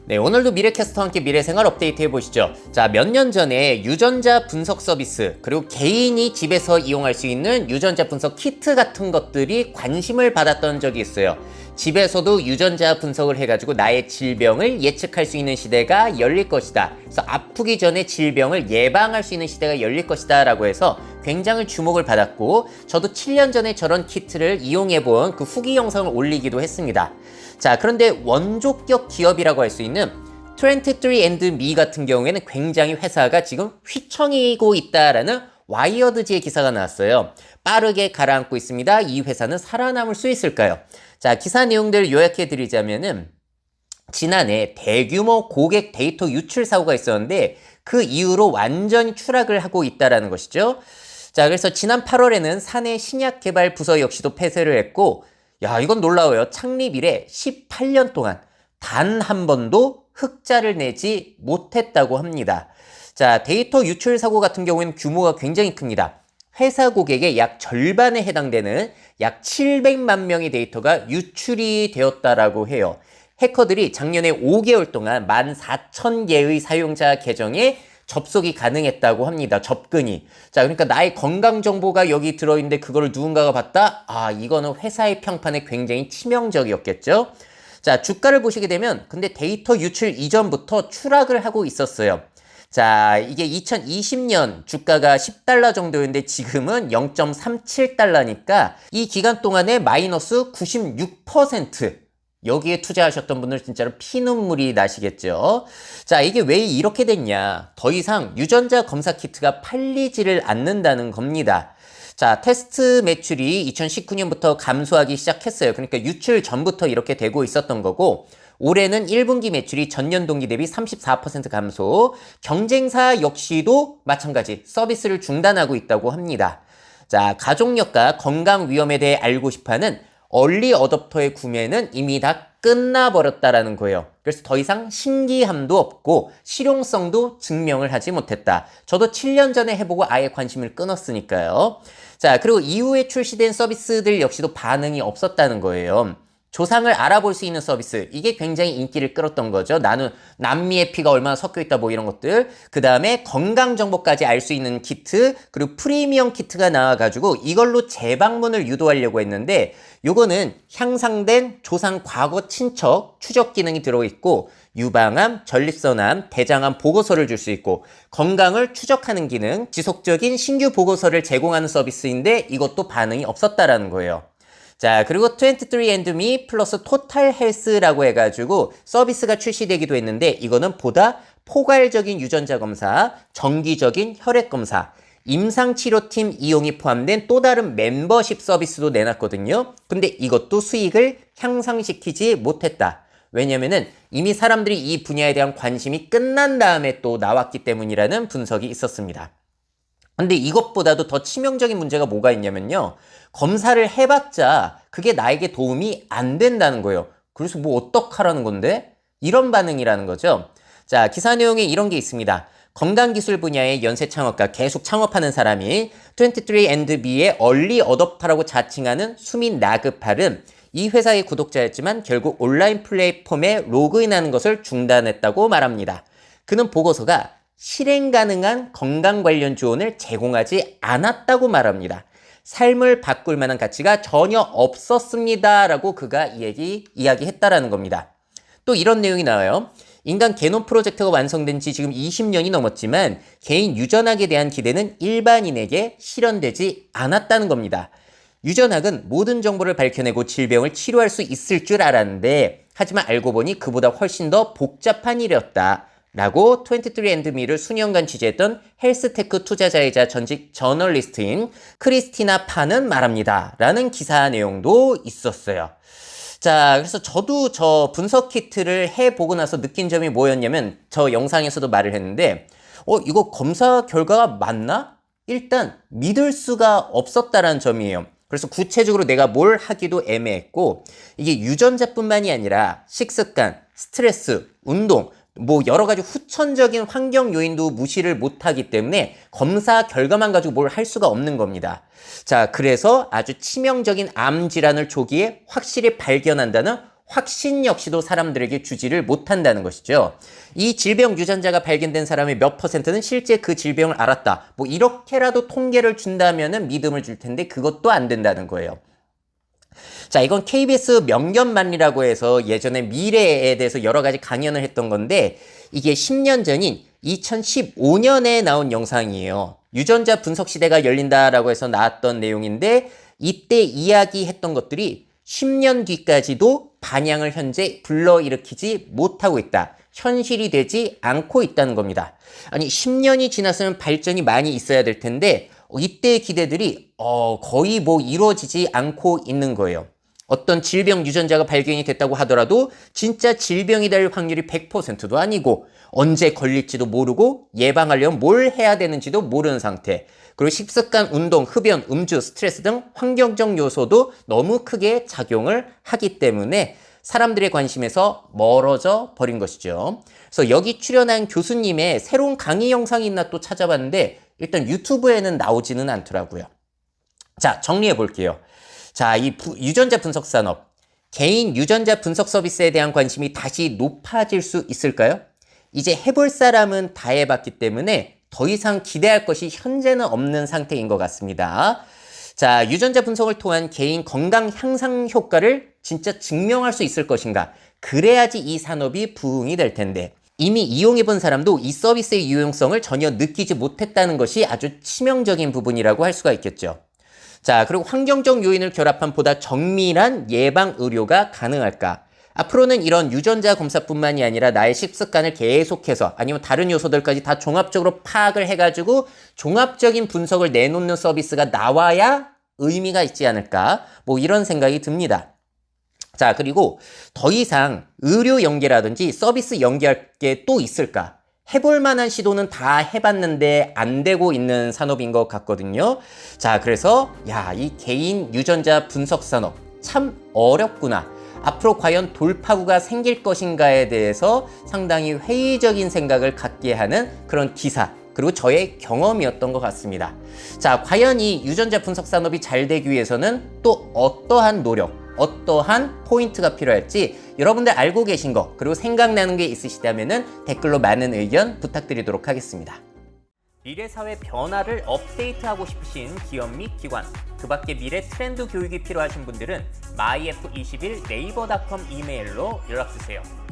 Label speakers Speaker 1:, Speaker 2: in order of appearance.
Speaker 1: 네, 오늘도 미래캐스터와 함께 미래생활 업데이트 해보시죠. 자, 몇 년 전에 유전자 분석 서비스, 그리고 개인이 집에서 이용할 수 있는 유전자 분석 키트 같은 것들이 관심을 받았던 적이 있어요. 집에서도 유전자 분석을 해가지고 나의 질병을 예측할 수 있는 시대가 열릴 것이다. 그래서 아프기 전에 질병을 예방할 수 있는 시대가 열릴 것이다 라고 해서 굉장히 주목을 받았고, 저도 7년 전에 저런 키트를 이용해본 그 후기 영상을 올리기도 했습니다. 자, 그런데 원조격 기업이라고 할 수 있는 23andMe 같은 경우에는 굉장히 회사가 지금 휘청이고 있다라는 와이어드지의 기사가 나왔어요. 빠르게 가라앉고 있습니다. 이 회사는 살아남을 수 있을까요? 자, 기사 내용들을 요약해 드리자면은 지난해 대규모 고객 데이터 유출 사고가 있었는데 그 이후로 완전히 추락을 하고 있다라는 것이죠. 자, 그래서 지난 8월에는 사내 신약 개발 부서 역시도 폐쇄를 했고, 야, 이건 놀라워요. 창립 이래 18년 동안 단 한 번도 흑자를 내지 못했다고 합니다. 자, 데이터 유출 사고 같은 경우에는 규모가 굉장히 큽니다. 회사 고객의 약 절반에 해당되는 약 700만 명의 데이터가 유출이 되었다라고 해요. 해커들이 작년에 5개월 동안 14,000개의 사용자 계정에 접속이 가능했다고 합니다. 접근이. 자, 그러니까 나의 건강 정보가 여기 들어있는데 그거를 누군가가 봤다? 아, 이거는 회사의 평판에 굉장히 치명적이었겠죠? 자, 주가를 보시게 되면 근데 데이터 유출 이전부터 추락을 하고 있었어요. 자, 이게 2020년 주가가 10달러 정도였는데 지금은 0.37달러니까 이 기간 동안에 마이너스 96%. 여기에 투자하셨던 분들 진짜로 피눈물이 나시겠죠. 자, 이게 왜 이렇게 됐냐. 더 이상 유전자 검사 키트가 팔리지를 않는다는 겁니다. 자, 테스트 매출이 2019년부터 감소하기 시작했어요. 그러니까 유출 전부터 이렇게 되고 있었던 거고, 올해는 1분기 매출이 전년 동기 대비 34% 감소, 경쟁사 역시도 마찬가지 서비스를 중단하고 있다고 합니다. 자, 가족력과 건강 위험에 대해 알고 싶어하는 얼리 어댑터의 구매는 이미 다 끝나버렸다라는 거예요. 그래서 더 이상 신기함도 없고 실용성도 증명을 하지 못했다. 저도 7년 전에 해보고 아예 관심을 끊었으니까요. 자, 그리고 이후에 출시된 서비스들 역시도 반응이 없었다는 거예요. 조상을 알아볼 수 있는 서비스, 이게 굉장히 인기를 끌었던 거죠. 나는 남미의 피가 얼마나 섞여 있다 뭐 이런 것들. 그 다음에 건강 정보까지 알 수 있는 키트, 그리고 프리미엄 키트가 나와가지고 이걸로 재방문을 유도하려고 했는데, 요거는 향상된 조상 과거 친척 추적 기능이 들어있고, 유방암, 전립선암, 대장암 보고서를 줄 수 있고, 건강을 추적하는 기능, 지속적인 신규 보고서를 제공하는 서비스인데 이것도 반응이 없었다라는 거예요. 자, 그리고 23andMe 플러스 토탈 헬스라고 해가지고 서비스가 출시되기도 했는데, 이거는 보다 포괄적인 유전자 검사, 정기적인 혈액 검사, 임상치료팀 이용이 포함된 또 다른 멤버십 서비스도 내놨거든요. 근데 이것도 수익을 향상시키지 못했다. 왜냐면은 이미 사람들이 이 분야에 대한 관심이 끝난 다음에 또 나왔기 때문이라는 분석이 있었습니다. 근데 이것보다도 더 치명적인 문제가 뭐가 있냐면요. 검사를 해봤자 그게 나에게 도움이 안 된다는 거예요. 그래서 뭐 어떡하라는 건데? 이런 반응이라는 거죠. 자, 기사 내용에 이런 게 있습니다. 건강기술 분야의 연쇄 창업가, 계속 창업하는 사람이 23andMe의 얼리 어댑터라고 자칭하는 수민 나그팔은 이 회사의 구독자였지만 결국 온라인 플랫폼에 로그인하는 것을 중단했다고 말합니다. 그는 보고서가 실행 가능한 건강 관련 조언을 제공하지 않았다고 말합니다. 삶을 바꿀 만한 가치가 전혀 없었습니다. 라고 그가 이야기했다라는 겁니다. 또 이런 내용이 나와요. 인간 게놈 프로젝트가 완성된 지 지금 20년이 넘었지만 개인 유전학에 대한 기대는 일반인에게 실현되지 않았다는 겁니다. 유전학은 모든 정보를 밝혀내고 질병을 치료할 수 있을 줄 알았는데, 하지만 알고 보니 그보다 훨씬 더 복잡한 일이었다. 라고 23andMe를 수년간 취재했던 헬스테크 투자자이자 전직 저널리스트인 크리스티나 파는 말합니다. 라는 기사 내용도 있었어요. 자, 그래서 저도 저 분석 키트를 해보고 나서 느낀 점이 뭐였냐면, 저 영상에서도 말을 했는데, 이거 검사 결과가 맞나? 일단 믿을 수가 없었다라는 점이에요. 그래서 구체적으로 내가 뭘 하기도 애매했고, 이게 유전자뿐만이 아니라 식습관, 스트레스, 운동, 뭐 여러 가지 후천적인 환경 요인도 무시를 못하기 때문에 검사 결과만 가지고 뭘 할 수가 없는 겁니다. 자, 그래서 아주 치명적인 암 질환을 초기에 확실히 발견한다는 확신 역시도 사람들에게 주지를 못한다는 것이죠. 이 질병 유전자가 발견된 사람의 몇 %는 실제 그 질병을 알았다. 뭐 이렇게라도 통계를 준다면은 믿음을 줄 텐데 그것도 안 된다는 거예요. 자, 이건 KBS 명견만리라고 해서 예전에 미래에 대해서 여러 가지 강연을 했던 건데 이게 10년 전인 2015년에 나온 영상이에요. 유전자 분석 시대가 열린다라고 해서 나왔던 내용인데 이때 이야기했던 것들이 10년 뒤까지도 반향을 현재 불러일으키지 못하고 있다. 현실이 되지 않고 있다는 겁니다. 아니 10년이 지났으면 발전이 많이 있어야 될 텐데 이때의 기대들이 거의 뭐 이루어지지 않고 있는 거예요. 어떤 질병 유전자가 발견이 됐다고 하더라도 진짜 질병이 될 확률이 100%도 아니고 언제 걸릴지도 모르고 예방하려면 뭘 해야 되는지도 모르는 상태. 그리고 식습관, 운동, 흡연, 음주, 스트레스 등 환경적 요소도 너무 크게 작용을 하기 때문에 사람들의 관심에서 멀어져 버린 것이죠. 그래서 여기 출연한 교수님의 새로운 강의 영상이 있나 또 찾아봤는데 일단 유튜브에는 나오지는 않더라고요. 자, 정리해 볼게요. 자, 이 유전자 분석 산업, 개인 유전자 분석 서비스에 대한 관심이 다시 높아질 수 있을까요? 이제 해볼 사람은 다 해봤기 때문에 더 이상 기대할 것이 현재는 없는 상태인 것 같습니다. 자, 유전자 분석을 통한 개인 건강 향상 효과를 진짜 증명할 수 있을 것인가? 그래야지 이 산업이 부흥이 될 텐데 이미 이용해본 사람도 이 서비스의 유용성을 전혀 느끼지 못했다는 것이 아주 치명적인 부분이라고 할 수가 있겠죠. 자, 그리고 환경적 요인을 결합한 보다 정밀한 예방 의료가 가능할까? 앞으로는 이런 유전자 검사뿐만이 아니라 나의 식습관을 계속해서 아니면 다른 요소들까지 다 종합적으로 파악을 해가지고 종합적인 분석을 내놓는 서비스가 나와야 의미가 있지 않을까? 뭐 이런 생각이 듭니다. 자, 그리고 더 이상 의료 연계라든지 서비스 연계할 게 또 있을까? 해볼 만한 시도는 다 해봤는데 안 되고 있는 산업인 것 같거든요. 자, 그래서 이 개인 유전자 분석 산업 참 어렵구나. 앞으로 과연 돌파구가 생길 것인가에 대해서 상당히 회의적인 생각을 갖게 하는 그런 기사, 그리고 저의 경험이었던 것 같습니다. 자, 과연 이 유전자 분석 산업이 잘 되기 위해서는 또 어떠한 노력, 어떠한 포인트가 필요할지 여러분들 알고 계신 거, 그리고 생각나는 게 있으시다면 댓글로 많은 의견 부탁드리도록 하겠습니다. 미래사회 변화를 업데이트하고 싶으신 기업 및 기관, 그 밖에 미래 트렌드 교육이 필요하신 분들은 myf21naver.com 이메일로 연락주세요.